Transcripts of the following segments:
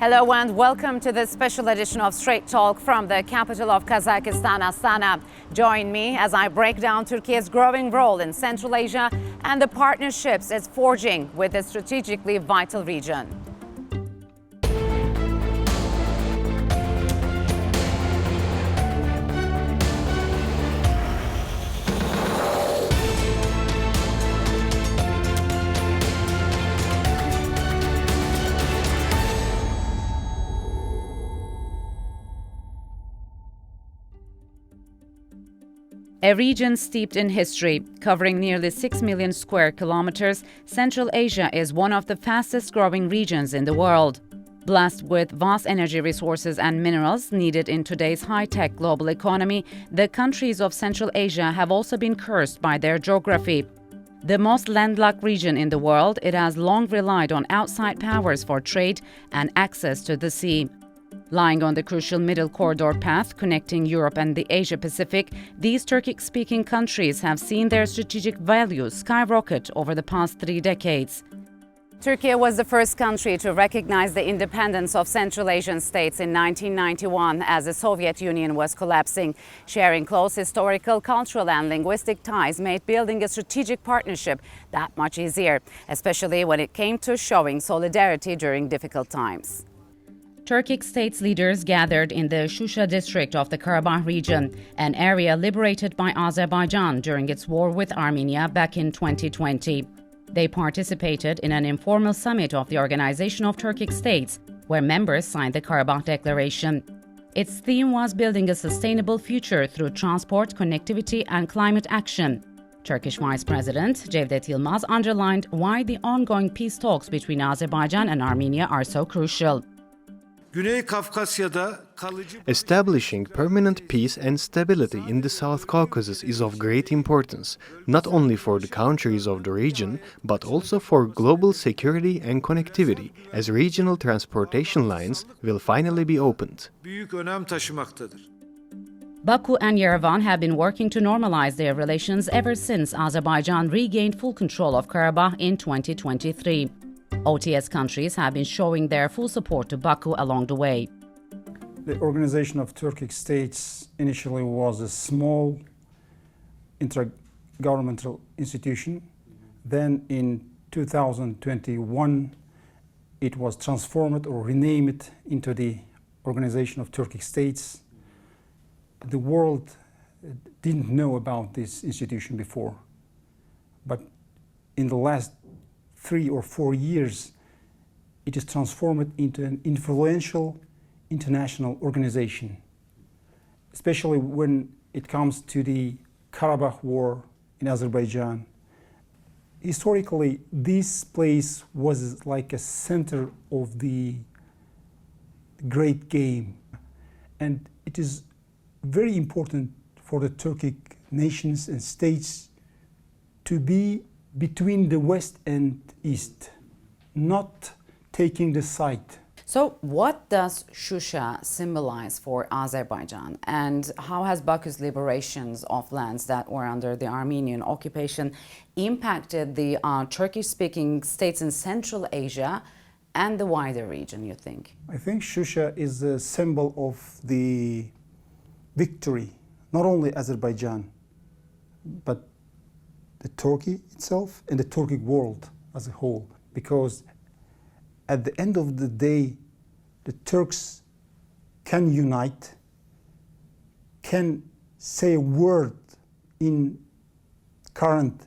Hello and welcome to this special edition of Strait Talk from the capital of Kazakhstan, Astana. Join me as I break down Turkey's growing role in Central Asia and the partnerships it's forging with this strategically vital region. A region steeped in history, covering nearly 6 million square kilometers, Central Asia is one of the fastest-growing regions in the world. Blessed with vast energy resources and minerals needed in today's high-tech global economy, the countries of Central Asia have also been cursed by their geography. The most landlocked region in the world, it has long relied on outside powers for trade and access to the sea. Lying on the crucial Middle Corridor path connecting Europe and the Asia-Pacific, these Turkic-speaking countries have seen their strategic values skyrocket over the past 3 decades. Turkey was the first country to recognize the independence of Central Asian states in 1991 as the Soviet Union was collapsing. Sharing close historical, cultural and linguistic ties made building a strategic partnership that much easier, especially when it came to showing solidarity during difficult times. Turkic states leaders gathered in the Shusha district of the Karabakh region, an area liberated by Azerbaijan during its war with Armenia back in 2020. They participated in an informal summit of the Organization of Turkic States, where members signed the Karabakh Declaration. Its theme was building a sustainable future through transport, connectivity and climate action. Turkish Vice President Cevdet Yılmaz underlined why the ongoing peace talks between Azerbaijan and Armenia are so crucial. Establishing permanent peace and stability in the South Caucasus is of great importance, not only for the countries of the region, but also for global security and connectivity, as regional transportation lines will finally be opened. Baku and Yerevan have been working to normalize their relations ever since Azerbaijan regained full control of Karabakh in 2023. OTS countries have been showing their full support to Baku along the way. The Organization of Turkic States initially was a small intergovernmental institution. Then in 2021, it was transformed or renamed into the Organization of Turkic States. The world didn't know about this institution before, but in the last 3 or 4 years, it is transformed into an influential international organization, especially when it comes to the Karabakh War in Azerbaijan. Historically, this place was like a center of the great game, and it is very important for the Turkic nations and states to be between the West and East, not taking the side. So what does Shusha symbolize for Azerbaijan, and how has Baku's liberations of lands that were under the Armenian occupation impacted the Turkish-speaking states in Central Asia and the wider region, you think? I think Shusha is a symbol of the victory, not only Azerbaijan, but the Turkey itself and the Turkic world as a whole. Because at the end of the day, the Turks can unite, can say a word in current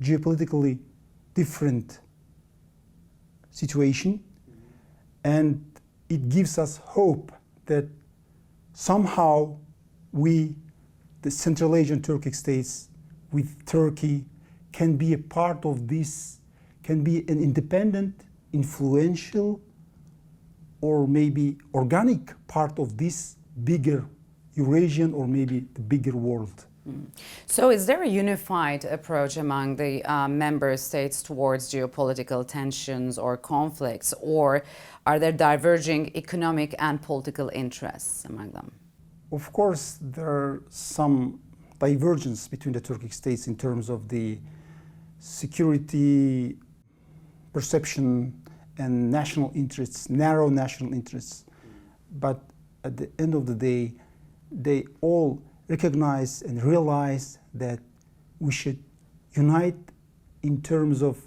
geopolitically different situation, and it gives us hope that somehow we, the Central Asian Turkic states, with Turkey, can be a part of this, can be an independent, influential, or maybe organic part of this bigger Eurasian or maybe the bigger world. So is there a unified approach among the member states towards geopolitical tensions or conflicts, or are there diverging economic and political interests among them? Of course, there are some divergence between the Turkic states in terms of the security perception and national interests, narrow national interests. But at the end of the day, they all recognize and realize that we should unite in terms of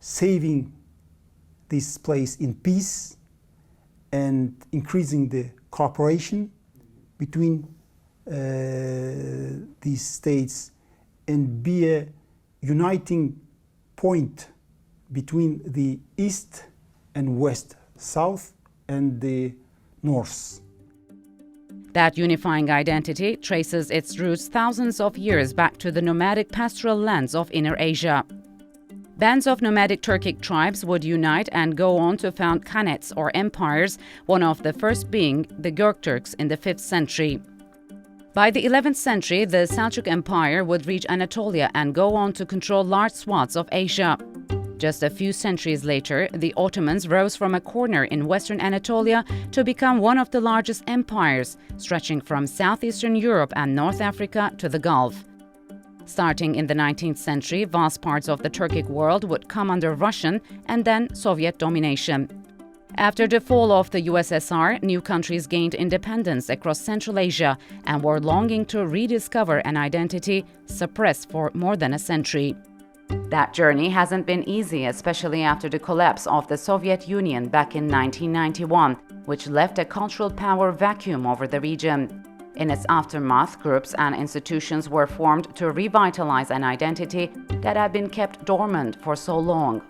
saving this place in peace and increasing the cooperation between these states and be a uniting point between the east and west, south and the north. That unifying identity traces its roots thousands of years back to the nomadic pastoral lands of Inner Asia. Bands of nomadic Turkic tribes would unite and go on to found khanates or empires, one of the first being the Göktürks in the 5th century. By the 11th century, the Seljuk Empire would reach Anatolia and go on to control large swaths of Asia. Just a few centuries later, the Ottomans rose from a corner in western Anatolia to become one of the largest empires, stretching from southeastern Europe and North Africa to the Gulf. Starting in the 19th century, vast parts of the Turkic world would come under Russian and then Soviet domination. After the fall of the USSR, new countries gained independence across Central Asia and were longing to rediscover an identity suppressed for more than a century. That journey hasn't been easy, especially after the collapse of the Soviet Union back in 1991, which left a cultural power vacuum over the region. In its aftermath, groups and institutions were formed to revitalize an identity that had been kept dormant for so long.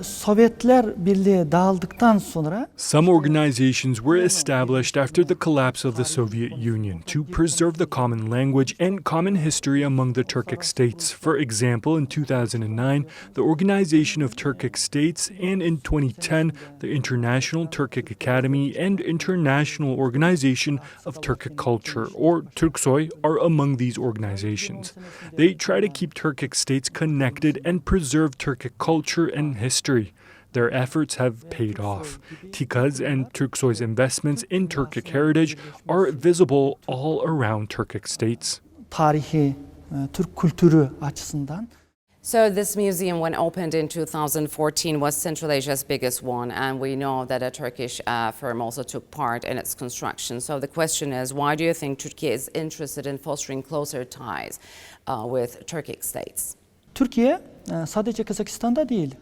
Sovyetler Birliği dağıldıktan sonra Some organizations were established after the collapse of the Soviet Union to preserve the common language and common history among the Turkic states. For example, in 2009, the Organization of Turkic States, and in 2010, the International Turkic Academy and International Organization of Turkic Culture, or Turksoy, are among these organizations. They try to keep Turkic states connected and preserve Turkic culture and history. Their efforts have paid off. TİKA's and Turksoy's investments in Turkic heritage are visible all around Turkic states. tarihi, Türk kültürü açısından. So this museum, when opened in 2014, was Central Asia's biggest one, and we know that a Turkish firm also took part in its construction. So the question is, why do you think Turkey is interested in fostering closer ties with Turkic states? Türkiye sadece Kazakistan'da değil.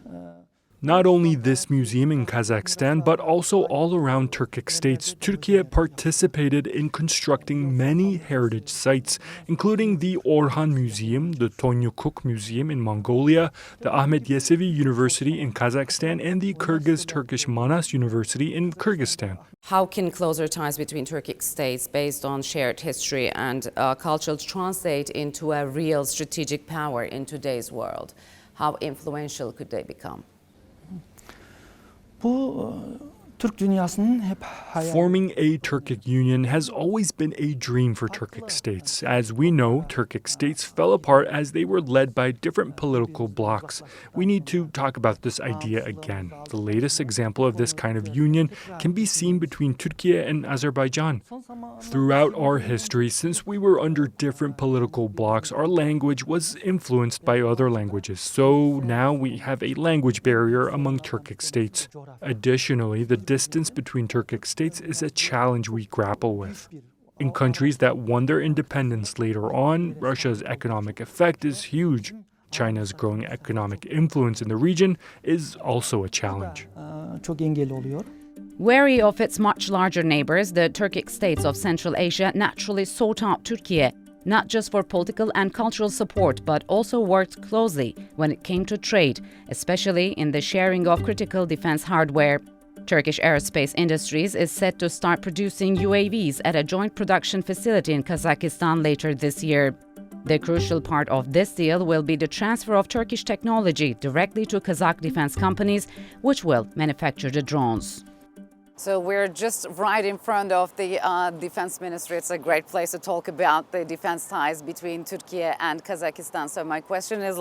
Not only this museum in Kazakhstan, but also all around Turkic states, Türkiye participated in constructing many heritage sites, including the Orhan Museum, the Tonyukuk Museum in Mongolia, the Ahmet Yesevi University in Kazakhstan, and the Kyrgyz-Turkish Manas University in Kyrgyzstan. How can closer ties between Turkic states based on shared history and culture translate into a real strategic power in today's world? How influential could they become? Bu Türk dünyasının hep hayal. Forming a Turkic union has always been a dream for Turkic states. As we know, Turkic states fell apart as they were led by different political blocs. We need to talk about this idea again. The latest example of this kind of union can be seen between Türkiye and Azerbaijan. Throughout our history, since we were under different political blocs, our language was influenced by other languages. So now we have a language barrier among Turkic states. Additionally, the distance between Turkic states is a challenge we grapple with. In countries that won their independence later on, Russia's economic effect is huge. China's growing economic influence in the region is also a challenge. Çok engel oluyor. Wary of its much larger neighbors, the Turkic states of Central Asia naturally sought out Turkey, not just for political and cultural support, but also worked closely when it came to trade, especially in the sharing of critical defense hardware. Turkish Aerospace Industries is set to start producing UAVs at a joint production facility in Kazakhstan later this year. The crucial part of this deal will be the transfer of Turkish technology directly to Kazakh defense companies, which will manufacture the drones. So we're just right in front of the defense ministry. It's a great place to talk about the defense ties between Turkey and Kazakhstan. So my question is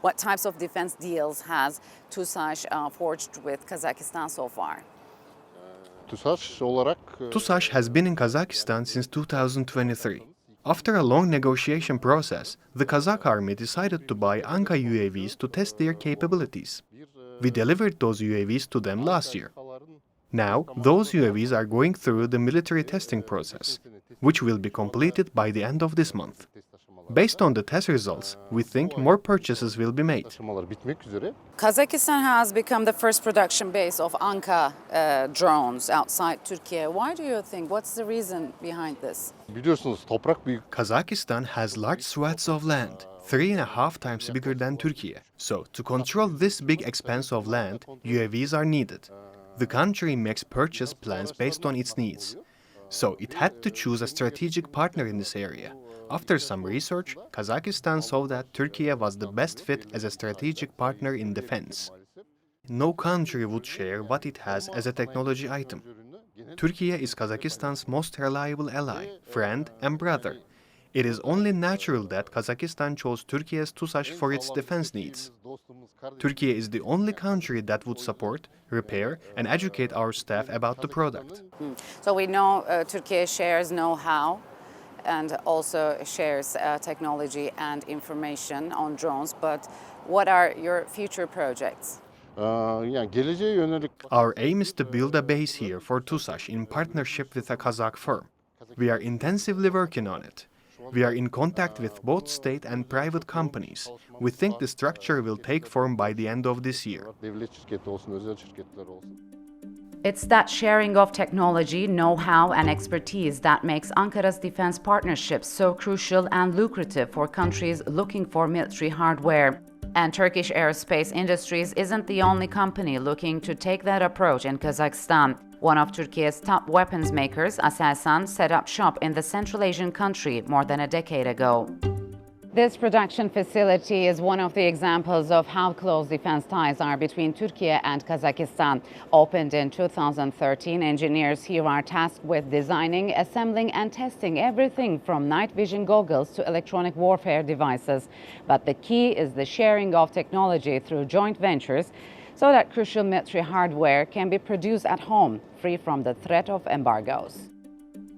what types of defense deals has TUSAŞ forged with Kazakhstan so far? TUSAŞ has been in Kazakhstan since 2023. After a long negotiation process, the Kazakh army decided to buy Anka UAVs to test their capabilities. We delivered those UAVs to them last year. Now, those UAVs are going through the military testing process, which will be completed by the end of this month. Based on the test results, we think more purchases will be made. Kazakhstan has become the first production base of Anka drones outside Turkey. Why do you think? What's the reason behind this? Kazakhstan has large swaths of land, 3.5 times bigger than Turkey. So, to control this big expanse of land, UAVs are needed. The country makes purchase plans based on its needs. So, it had to choose a strategic partner in this area. After some research, Kazakhstan saw that Turkey was the best fit as a strategic partner in defense. No country would share what it has as a technology item. Turkey is Kazakhstan's most reliable ally, friend and brother. It is only natural that Kazakhstan chose Turkey's TUSAŞ for its defense needs. Turkey is the only country that would support, repair, and educate our staff about the product. So we know Turkey shares know-how and also shares technology and information on drones, but what are your future projects? Our aim is to build a base here for TUSAŞ in partnership with a Kazakh firm. We are intensively working on it. We are in contact with both state and private companies. We think the structure will take form by the end of this year. It's that sharing of technology, know-how, and expertise that makes Ankara's defense partnerships so crucial and lucrative for countries looking for military hardware. And Turkish Aerospace Industries isn't the only company looking to take that approach in Kazakhstan. One of Turkey's top weapons makers, Aselsan, set up shop in the Central Asian country more than a decade ago. This production facility is one of the examples of how close defense ties are between Turkey and Kazakhstan. Opened in 2013, engineers here are tasked with designing, assembling, and testing everything from night vision goggles to electronic warfare devices. But the key is the sharing of technology through joint ventures so that crucial military hardware can be produced at home, free from the threat of embargoes.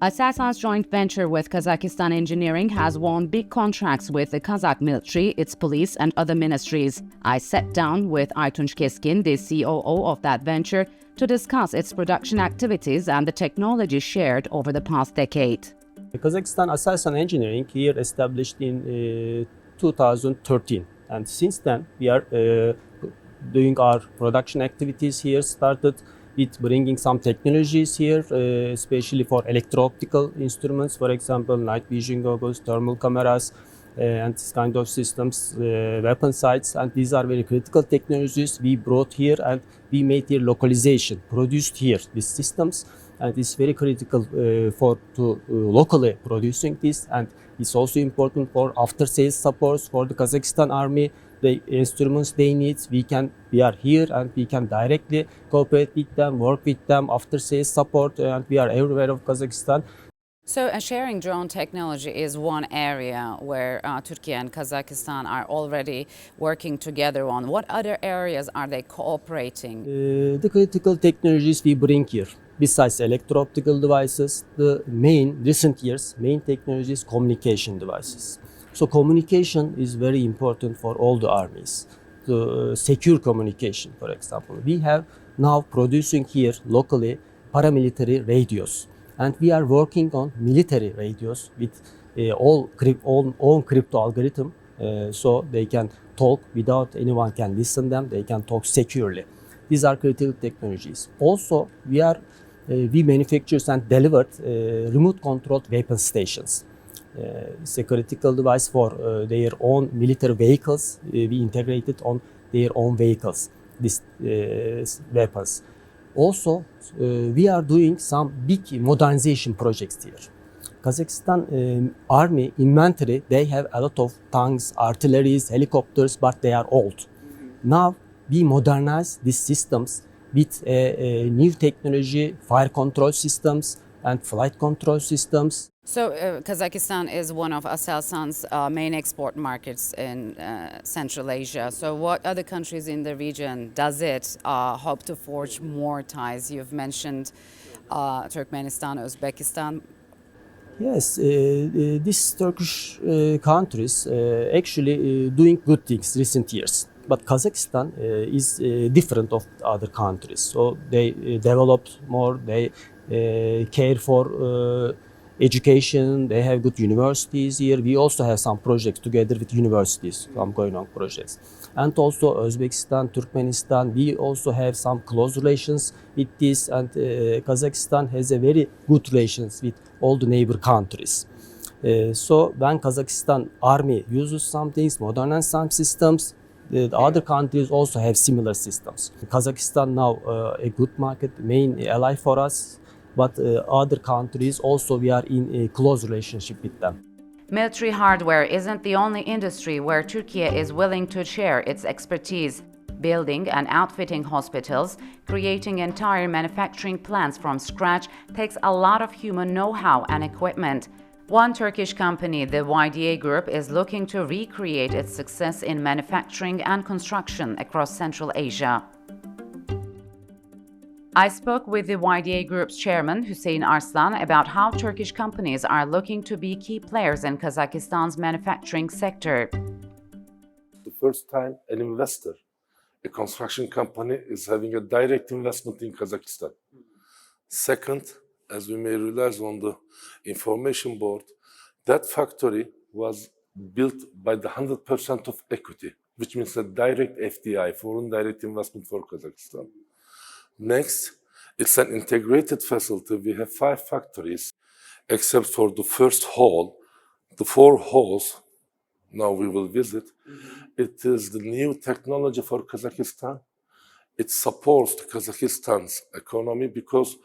Aselsan's joint venture with Kazakhstan Engineering has won big contracts with the Kazakh military, its police, and other ministries. I sat down with Aytunc Keskin, the COO of that venture, to discuss its production activities and the technology shared over the past decade. Kazakhstan Aselsan Engineering here established in 2013, and since then we are doing our production activities here. Started with bringing some technologies here, especially for electro-optical instruments, for example, night vision goggles, thermal cameras, and this kind of systems, weapon sights, and these are very critical technologies we brought here and we made here localization, produced here these systems, and it's very critical for locally producing this, and it's also important for after-sales supports for the Kazakhstan army. The instruments they need, we are here and we can directly cooperate with them, work with them, after-sales support, and we are everywhere of Kazakhstan. So sharing drone technology is one area where Turkey and Kazakhstan are already working together on. What other areas are they cooperating? The critical technologies we bring here, besides electro-optical devices, the recent years, main technology is communication devices. So communication is very important for all the armies. The secure communication, for example. We have now producing here locally paramilitary radios. And we are working on military radios with all own crypto algorithm, so they can talk without anyone can listen them. They can talk securely. These are critical technologies. Also, we manufacture and delivered remote controlled weapon stations. It's a critical device for their own military vehicles. We integrated on their own vehicles these weapons. Also, we are doing some big modernization projects here. Kazakhstan army inventory, they have a lot of tanks, artilleries, helicopters, but they are old. Now we modernize these systems with new technology, fire control systems and flight control systems. So Kazakhstan is one of Aselsan's main export markets in Central Asia. So what other countries in the region does it hope to forge more ties? You've mentioned Turkmenistan, Uzbekistan. Yes, these Turkish countries actually doing good things recent years. But Kazakhstan is different of other countries. So they developed more, they care for education, they have good universities here. We also have some projects together with universities, some going on projects. And also Uzbekistan, Turkmenistan, we also have some close relations with this, and Kazakhstan has a very good relations with all the neighbor countries. So when Kazakhstan army uses some things, modernize some systems, the other countries also have similar systems. Kazakhstan now a good market, main ally for us, but other countries also we are in a close relationship with them. Military hardware isn't the only industry where Türkiye is willing to share its expertise. Building and outfitting hospitals, creating entire manufacturing plants from scratch takes a lot of human know-how and equipment. One Turkish company, the YDA Group, is looking to recreate its success in manufacturing and construction across Central Asia. I spoke with the YDA Group's chairman, Huseyn Arslan, about how Turkish companies are looking to be key players in Kazakhstan's manufacturing sector. The first time an investor, a construction company, is having a direct investment in Kazakhstan. Second, as we may realize on the information board, that factory was built by the 100% of equity, which means a direct FDI, foreign direct investment for Kazakhstan. Next, it's an integrated facility. We have 5 factories, except for the first hall, the 4 halls. Now we will visit. It is the new technology for Kazakhstan. It supports Kazakhstan's economy because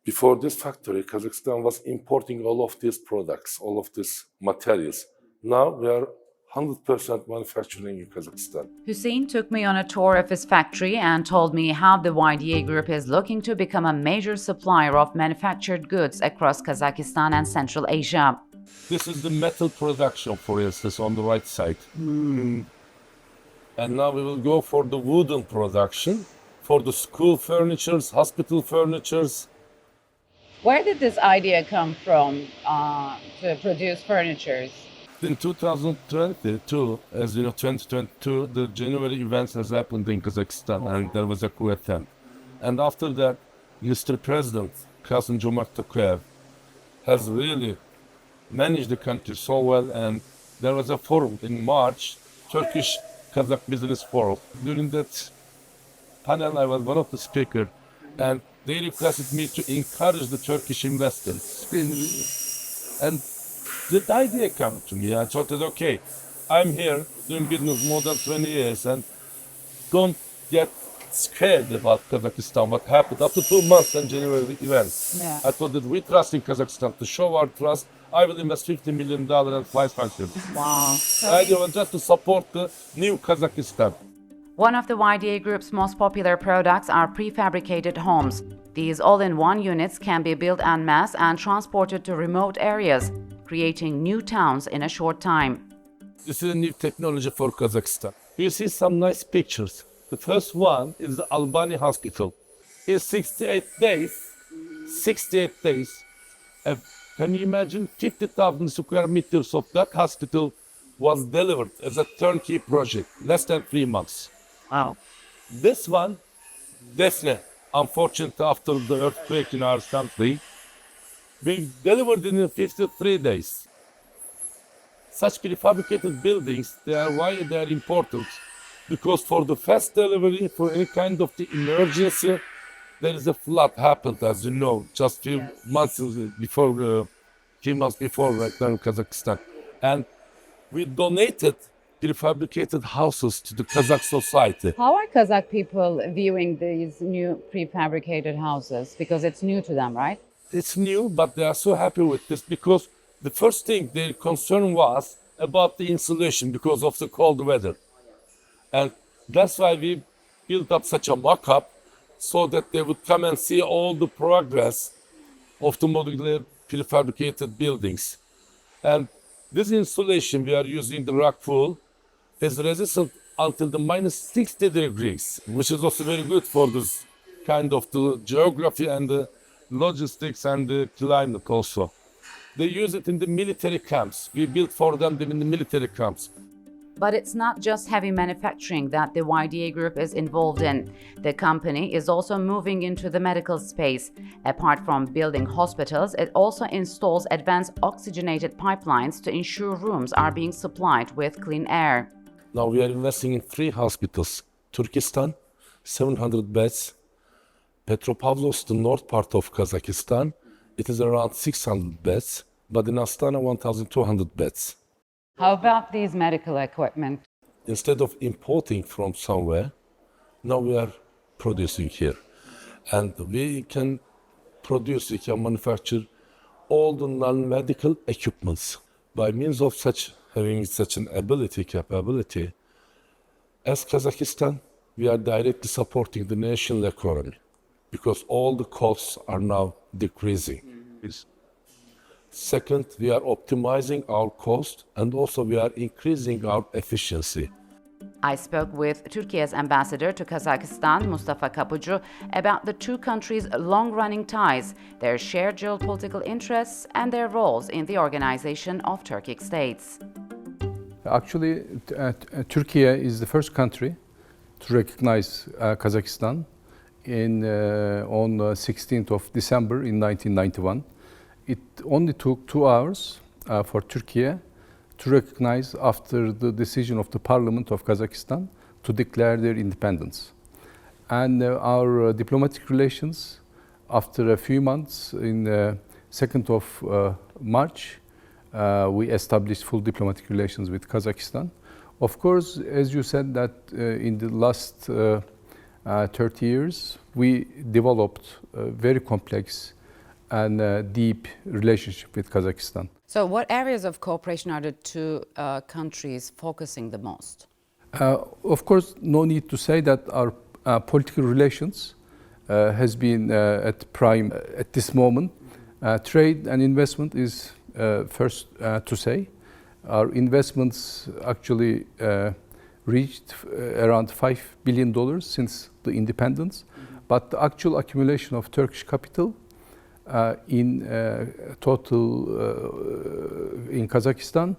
before this factory, Kazakhstan was importing all of these products, all of these materials. Now we are 100% manufacturing in Kazakhstan. Huseyn took me on a tour of his factory and told me how the YDA Group is looking to become a major supplier of manufactured goods across Kazakhstan and Central Asia. This is the metal production, for instance, on the right side. And now we will go for the wooden production, for the school furnitures, hospital furnitures. Where did this idea come from to produce furnitures? In 2022, as you know, 2022, the January events has happened in Kazakhstan, and there was a coup attempt. And after that, Mr. President, Kassym-Jomart Tokayev, has really managed the country so well, and there was a forum in March, Turkish Kazakh Business Forum. During that panel, I was one of the speakers, and they requested me to encourage the Turkish investors. And the idea came to me. I thought, okay, I'm here doing business more than 20 years, and don't get scared about Kazakhstan, what happened after 2 months and January events. Yeah. I thought that we trust in Kazakhstan. To show our trust, I will invest $50 million and 5 factories. Wow. I want just to support the new Kazakhstan. One of the YDA Group's most popular products are prefabricated homes. These all-in-one units can be built en masse and transported to remote areas, creating new towns in a short time. This is a new technology for Kazakhstan. You see some nice pictures. The first one is the Albany Hospital. In 68 days, can you imagine 50,000 square meters of that hospital was delivered as a turnkey project, less than 3 months. Wow. This one, definitely, unfortunately, after the earthquake in our country, we delivered in 53 days. Such prefabricated buildings, why they are important? Because for the fast delivery, for any kind of the emergency, there is a flood happened, as you know, just few months before right now in Kazakhstan. And we donated prefabricated houses to the Kazakh society. How are Kazakh people viewing these new prefabricated houses? Because it's new to them, right? It's new, but they are so happy with this because the first thing their concern was about the insulation because of the cold weather. And that's why we built up such a mock-up so that they would come and see all the progress of the modular prefabricated buildings. And this insulation we are using, the rock wool, is resistant until the minus 60 degrees, which is also very good for this kind of the geography and the logistics and the climate also. They use it in the military camps. We built for them in the military camps. But it's not just heavy manufacturing that the YDA Group is involved in. The company is also moving into the medical space. Apart from building hospitals, it also installs advanced oxygenated pipelines to ensure rooms are being supplied with clean air. Now we are investing in 3 hospitals. Turkestan, 700 beds. Petropavlovsk, the north part of Kazakhstan, it is around 600 beds. But in Astana, 1,200 beds. How about these medical equipment? Instead of importing from somewhere, now we are producing here. And we can manufacture all the non-medical equipments. By means of having such an capability, as Kazakhstan, we are directly supporting the national economy because all the costs are now decreasing. Second, we are optimizing our cost and also we are increasing our efficiency. I spoke with Turkey's ambassador to Kazakhstan, Mustafa Kapucu, about the two countries' long-running ties, their shared geopolitical interests, and their roles in the organization of Turkic states. Actually, Türkiye is the first country to recognize Kazakhstan on 16th of December in 1991. It only took 2 hours for Türkiye to recognize after the decision of the Parliament of Kazakhstan to declare their independence. And our diplomatic relations, after a few months, in 2nd of March, we established full diplomatic relations with Kazakhstan. Of course, as you said, that in the last 30 years, we developed a very complex and deep relationship with Kazakhstan. So what areas of cooperation are the two countries focusing the most? Of course, no need to say that our political relations has been at prime at this moment. Trade and investment is first to say. Our investments actually reached around $5 billion since the independence, but the actual accumulation of Turkish capital in total in Kazakhstan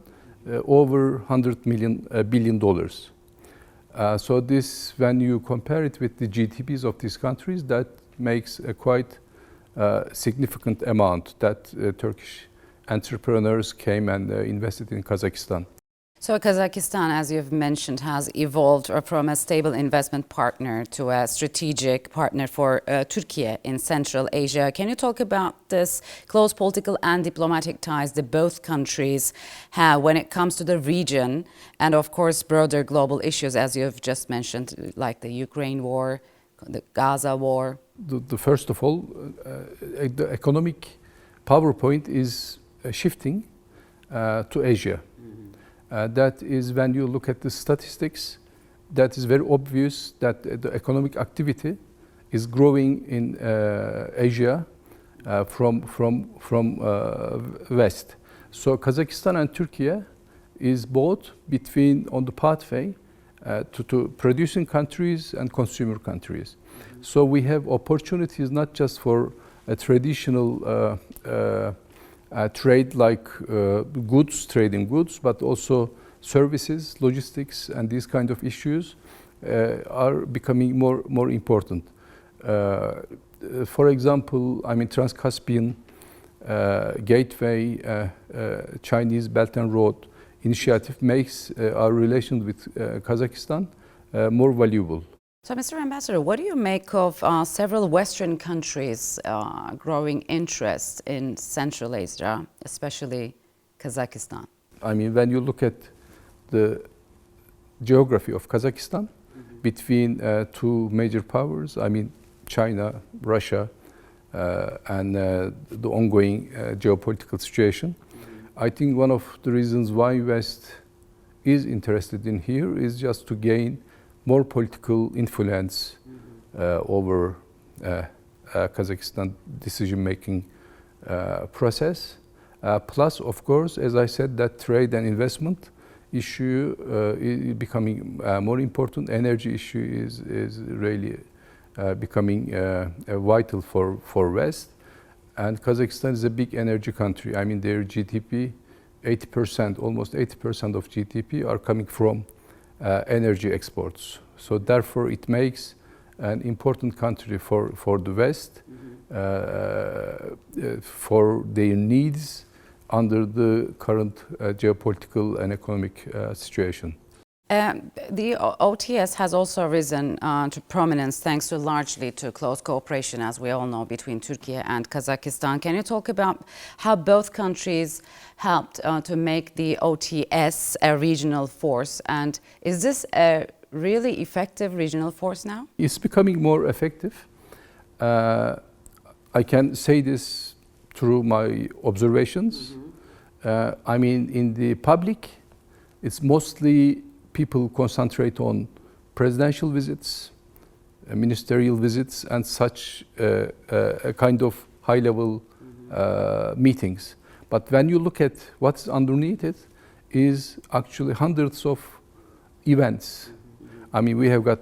over $100 billion. So this, when you compare it with the GDPs of these countries, that makes a quite significant amount that Turkish entrepreneurs came and invested in Kazakhstan. So Kazakhstan, as you've mentioned, has evolved from a stable investment partner to a strategic partner for Türkiye in Central Asia. Can you talk about this close political and diplomatic ties that both countries have when it comes to the region and, of course, broader global issues, as you've just mentioned, like the Ukraine war, the Gaza war? First of all, the economic PowerPoint is shifting to Asia. That is, when you look at the statistics, that is very obvious that the economic activity is growing in Asia from west. So Kazakhstan and Türkiye is both between on the pathway to producing countries and consumer countries. So we have opportunities not just for a traditional trade like goods, trading goods, but also services, logistics, and these kind of issues are becoming more important. For example, I mean, Trans-Caspian Gateway, Chinese Belt and Road initiative makes our relations with Kazakhstan more valuable. So, Mr. Ambassador, what do you make of several Western countries' growing interest in Central Asia, especially Kazakhstan? I mean, when you look at the geography of Kazakhstan between two major powers, I mean, China, Russia, and the ongoing geopolitical situation, I think one of the reasons why West is interested in here is just to gain more political influence over Kazakhstan decision-making process. Plus, of course, as I said, that trade and investment issue is becoming more important. Energy issue is really becoming vital for West. And Kazakhstan is a big energy country. I mean, their GDP 80%, almost 80% of GDP are coming from energy exports. So therefore it makes an important country for the West, for their needs under the current geopolitical and economic situation. The OTS has also risen to prominence thanks to largely to close cooperation, as we all know, between Turkey and Kazakhstan. Can you talk about how both countries helped to make the OTS a regional force? And is this a really effective regional force now? It's becoming more effective. I can say this through my observations. I mean, in the public, it's mostly people concentrate on presidential visits, ministerial visits, and such a kind of high-level meetings. But when you look at what's underneath it, is actually hundreds of events. I mean, we have got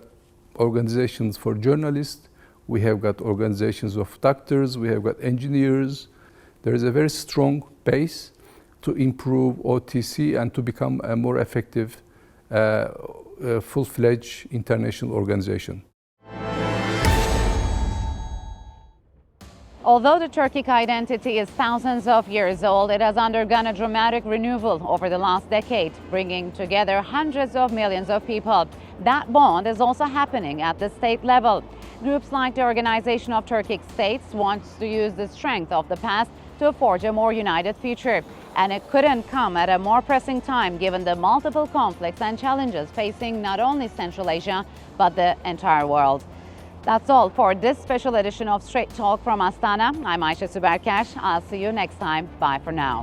organizations for journalists, we have got organizations of doctors, we have got engineers. There is a very strong base to improve OTC and to become a more effective full-fledged international organization. Although the Turkic identity is thousands of years old, it has undergone a dramatic renewal over the last decade, bringing together hundreds of millions of people. That bond is also happening at the state level. Groups like the Organization of Turkic States want to use the strength of the past to forge a more united future. And it couldn't come at a more pressing time given the multiple conflicts and challenges facing not only Central Asia, but the entire world. That's all for this special edition of Strait Talk from Astana. I'm Ayse Suberker. I'll see you next time. Bye for now.